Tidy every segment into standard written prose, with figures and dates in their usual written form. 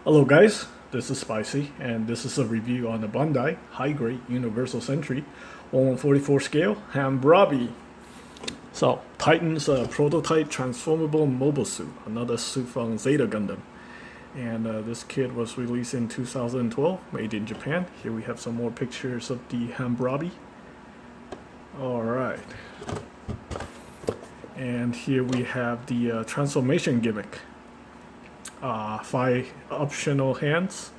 Hello guys, this is Spicy, and this is a review on the Bandai high-grade Universal Sentry 1/44 scale Hambrabi. So, Titan's prototype transformable mobile suit, another suit from Zeta Gundam. And this kit was released in 2012, made in Japan. Here we have some more pictures of the Hambrabi. Alright. And here we have the transformation gimmick. 5 optional hands,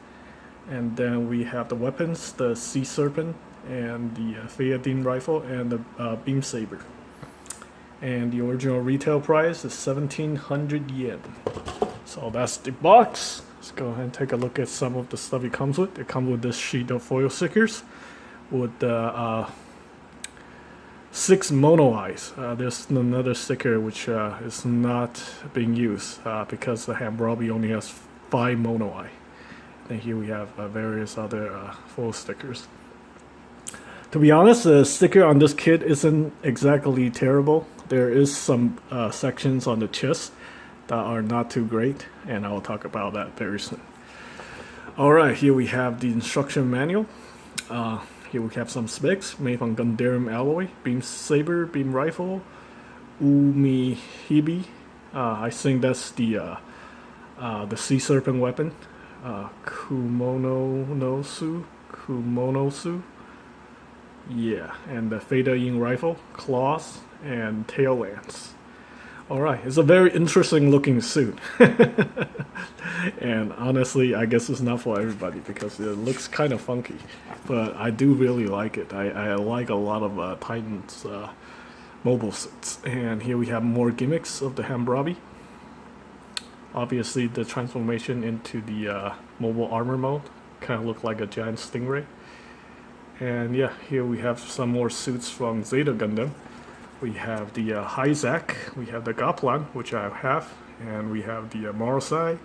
and then we have the weapons, the Sea Serpent and the Phaeodine rifle and the beam saber. And the original retail price is 1700 yen. So that's the box. Let's go ahead and take a look at some of the stuff it comes with. It comes with this sheet of foil stickers with 6 mono eyes. There's another sticker which is not being used because the Hambrabi only has 5 mono eye. And here we have various other foil stickers. To be honest, the sticker on this kit isn't exactly terrible. There is some sections on the chest that are not too great, and I will talk about that very soon. Alright, here we have the instruction manual. Here we have some specs made from Gundam alloy, beam saber, beam rifle, Umihibi. I think that's the Sea Serpent weapon. Kumonosu. Yeah, and the Phaeodine rifle, claws, and tail lance. Alright, it's a very interesting looking suit. And honestly, I guess it's not for everybody because it looks kind of funky. But I do really like it. I like a lot of Titan's mobile suits. And here we have more gimmicks of the Hambrabi. Obviously, the transformation into the mobile armor mode kind of look like a giant stingray. And yeah, here we have some more suits from Zeta Gundam. We have the Hyzak, we have the Goplan, which I have, and we have the Marosai,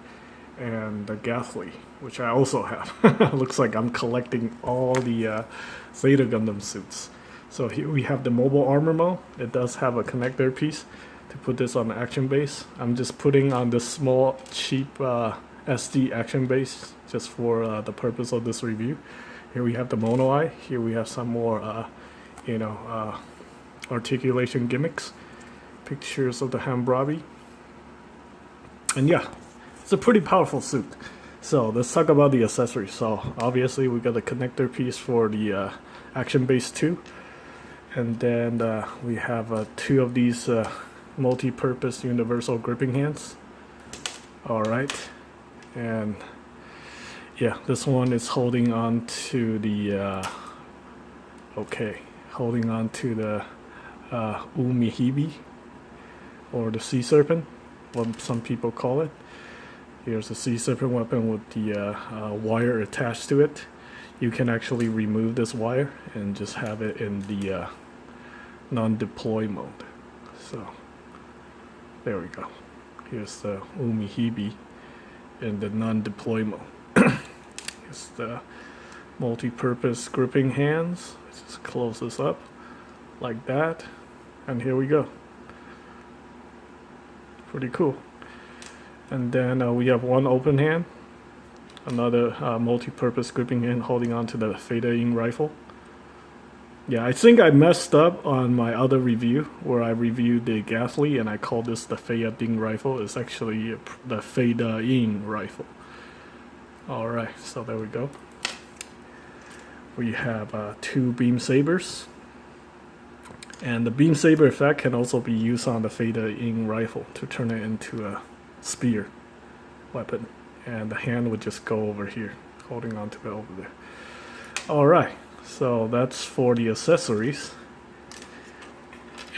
and the Gathly, which I also have. Looks like I'm collecting all the Zeta Gundam suits. So here we have the mobile armor mode. It does have a connector piece to put this on the action base. I'm just putting on this small, cheap SD action base just for the purpose of this review. Here we have the mono eye. Here we have some more, articulation gimmicks, pictures of the Hambrabi, and yeah, it's a pretty powerful suit. So let's talk about the accessories. So obviously we got a connector piece for the action base 2, and then we have 2 of these multi-purpose universal gripping hands. Alright, and yeah, this one is holding on to the holding on to the Umihibi, or the Sea Serpent, what some people call it. Here's the Sea Serpent weapon with the wire attached to it. You can actually remove this wire and just have it in the non-deploy mode. So there we go. Here's the Umihibi in the non-deploy mode. Here's the multi-purpose gripping hands. Let's just close this up like that, and here we go. Pretty cool. And then we have one open hand, another multi-purpose gripping hand holding on to the Phaeodine rifle. Yeah, I think I messed up on my other review where I reviewed the Gathly and I called this the Phaeodine rifle. It's actually the Phaeodine rifle. Alright, so there we go. We have 2 beam sabers. And the beam saber effect can also be used on the Phaeodine rifle to turn it into a spear weapon. And the hand would just go over here, holding on to it over there. Alright, so that's for the accessories.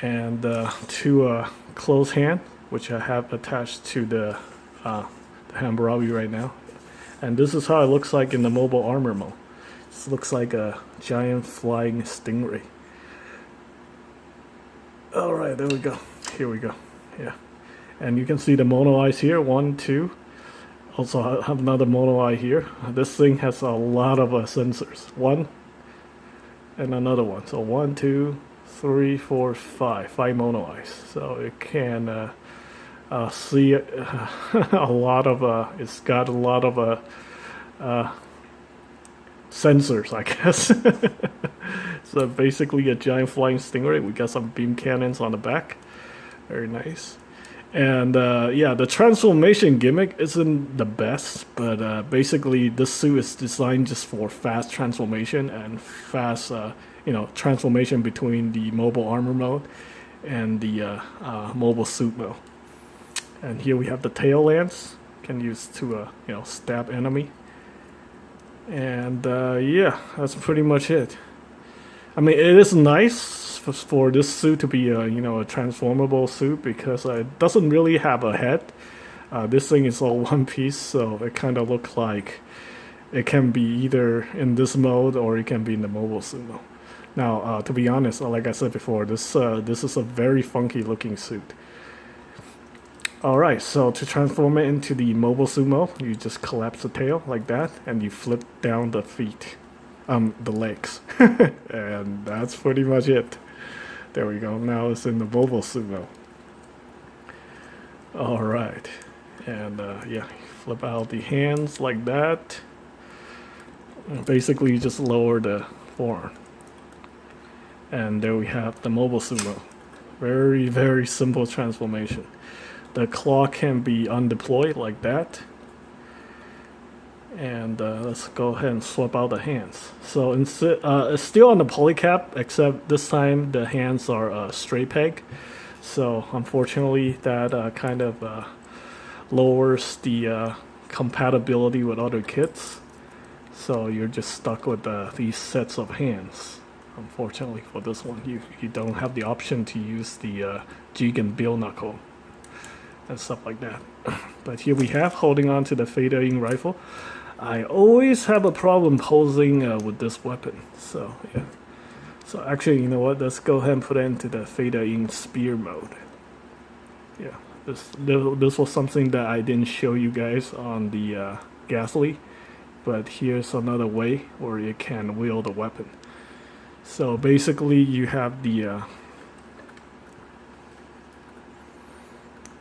And 2 closed hand, which I have attached to the Hambrabi right now. And this is how it looks like in the mobile armor mode. This looks like a giant flying stingray. Alright, there we go. Here we go. Yeah. And you can see the mono eyes here. 1, 2. Also, I have another mono eye here. This thing has a lot of sensors. 1 and another one. So 1, 2, 3, 4, 5. 5 mono eyes. So it can see a lot of it's got a lot of sensors, I guess. So basically a giant flying stingray. We got some beam cannons on the back. Very nice. And yeah, the transformation gimmick isn't the best, but basically this suit is designed just for fast transformation and fast, transformation between the mobile armor mode and the mobile suit mode. And here we have the tail lance, can use to stab enemy. And yeah, that's pretty much it. I mean, it is nice for this suit to be a transformable suit because it doesn't really have a head. This thing is all one piece, so it kind of looks like it can be either in this mode or it can be in the mobile suit mode. Now, to be honest, like I said before, this is a very funky looking suit. Alright, so to transform it into the mobile suit mode, you just collapse the tail like that, and you flip down the feet. The legs. And that's pretty much it. There we go. Now it's in the mobile suit mode. Alright. And yeah, flip out the hands like that. And basically, you just lower the forearm. And there we have the mobile suit mode. Very, very simple transformation. The claw can be undeployed like that. And let's go ahead and swap out the hands. So it's still on the polycap, except this time the hands are straight peg. So unfortunately, that kind of lowers the compatibility with other kits. So you're just stuck with these sets of hands. Unfortunately for this one, you don't have the option to use the jig and bill knuckle and stuff like that. But here we have holding on to the fader-in rifle. I always have a problem posing with this weapon, so yeah. So actually, you know what? Let's go ahead and put it into the fader-in spear mode. Yeah, this was something that I didn't show you guys on the Ghastly, but here's another way where you can wield the weapon. So basically, you have the.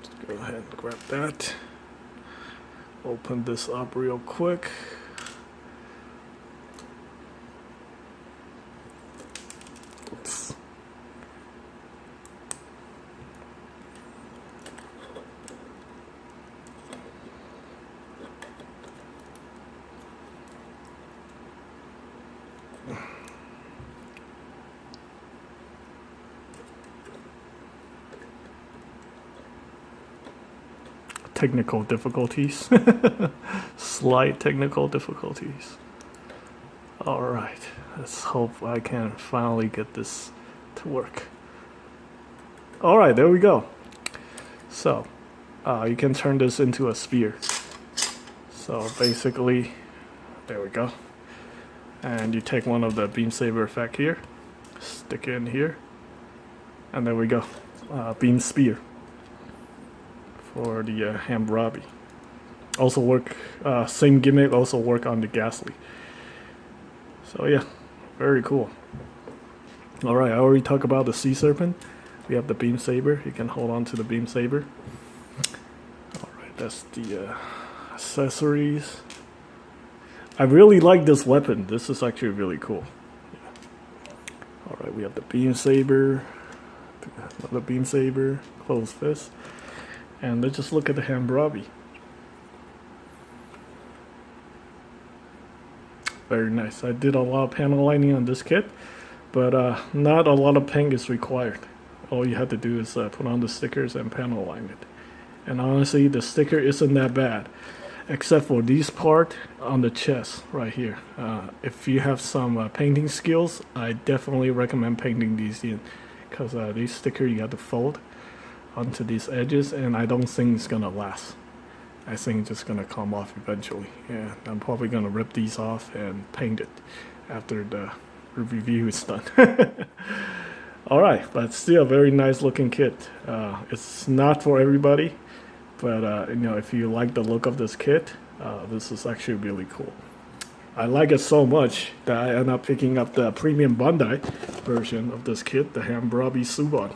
Let's go ahead and grab that. Open this up real quick. Oops. Technical difficulties. Slight technical difficulties. Alright, let's hope I can finally get this to work. Alright, there we go. So, you can turn this into a spear. So basically, there we go. And you take one of the beam saber effect here, stick it in here, and there we go. Beam spear. For the Hambrabi. Also work, same gimmick, also work on the Ghastly. So yeah, very cool. Alright, I already talked about the Sea Serpent. We have the Beam Saber, you can hold on to the Beam Saber. Alright, that's the accessories. I really like this weapon, this is actually really cool. Yeah. Alright, we have the Beam Saber, another Beam Saber, closed fist. And let's just look at the Hambrabi. Very nice. I did a lot of panel lining on this kit, but not a lot of paint is required. All you have to do is put on the stickers and panel line it. And honestly, the sticker isn't that bad, except for these part on the chest right here. If you have some painting skills, I definitely recommend painting these in, because these stickers you have to fold onto these edges, and I don't think it's gonna last. I think it's just gonna come off eventually. Yeah, I'm probably gonna rip these off and paint it after the review is done. Alright, but still a very nice looking kit. It's not for everybody, but if you like the look of this kit, this is actually really cool. I like it so much that I end up picking up the premium Bandai version of this kit, the Hambrabi Suban.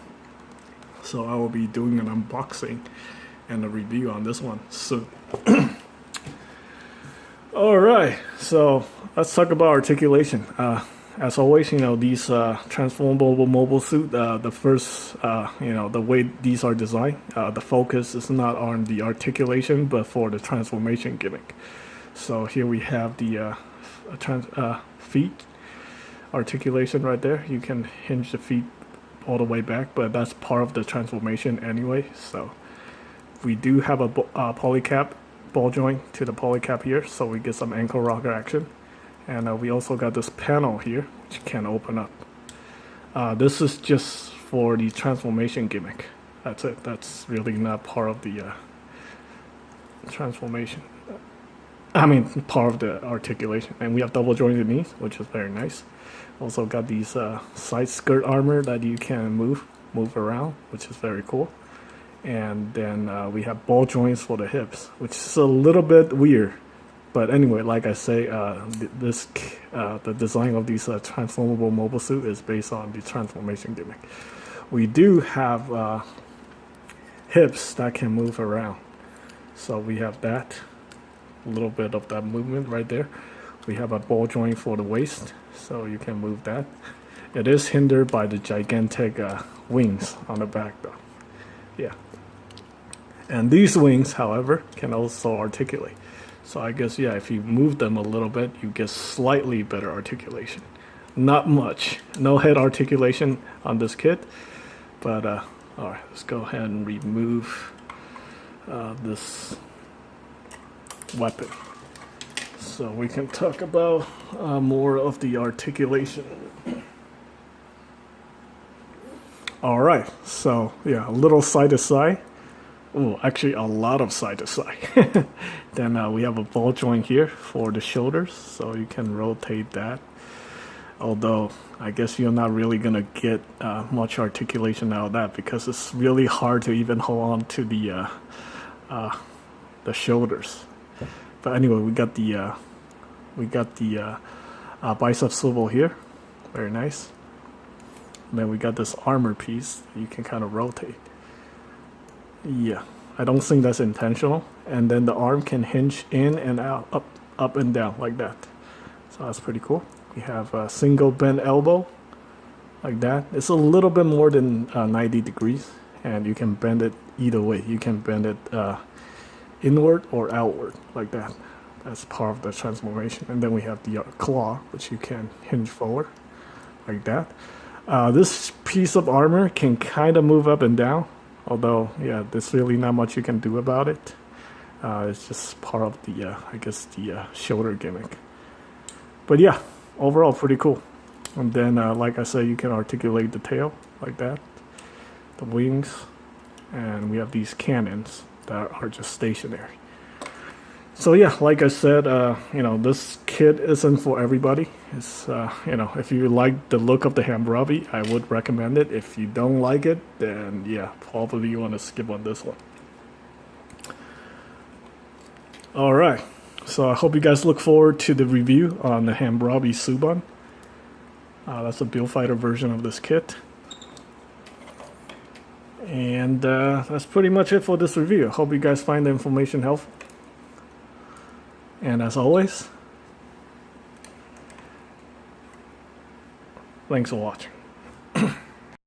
So I will be doing an unboxing and a review on this one soon. All right, so let's talk about articulation. As always, these transformable mobile suit, the first, the way these are designed, the focus is not on the articulation, but for the transformation gimmick. So here we have the feet articulation right there. You can hinge the feet all the way back, but that's part of the transformation anyway. So we do have a polycap ball joint to the polycap here, so we get some ankle rocker action. And we also got this panel here, which can open up. This is just for the transformation gimmick. That's it. That's really not part of the transformation. Part of the articulation. And we have double jointed knees, which is very nice. Also got these side skirt armor that you can move around, which is very cool. And then we have ball joints for the hips, which is a little bit weird. But anyway, like I say, the design of these transformable mobile suit is based on the transformation gimmick. We do have hips that can move around. So we have that, a little bit of that movement right there. We have a ball joint for the waist, so you can move that. It is hindered by the gigantic wings on the back though. Yeah. And these wings, however, can also articulate. So I guess, yeah, if you move them a little bit, you get slightly better articulation. Not much. No head articulation on this kit. But, all right, let's go ahead and remove this weapon. So we can talk about more of the articulation. All right, so, yeah, a little side to side. Oh, actually a lot of side to side. Then we have a ball joint here for the shoulders, so you can rotate that. Although I guess you're not really gonna get much articulation out of that because it's really hard to even hold on to the shoulders. But anyway, we got the bicep swivel here, very nice. And then we got this armor piece that you can kind of rotate. Yeah, I don't think that's intentional. And then the arm can hinge in and out, up and down like that. So that's pretty cool. We have a single bend elbow like that. It's a little bit more than 90 degrees, and you can bend it either way. You can bend it inward or outward like that. That's part of the transformation. And then we have the claw, which you can hinge forward like that. This piece of armor can kind of move up and down. Although, yeah, there's really not much you can do about it. It's just part of the, the shoulder gimmick. But yeah, overall pretty cool. And then, like I said, you can articulate the tail like that, the wings, and we have these cannons that are just stationary. So yeah, like I said, this kit isn't for everybody. It's, if you like the look of the Hambrabi, I would recommend it. If you don't like it, then yeah, probably you want to skip on this one. All right, so I hope you guys look forward to the review on the Hambrabi Suban. That's a Build Fighter version of this kit. And that's pretty much it for this review. I hope you guys find the information helpful. And as always, thanks for watching.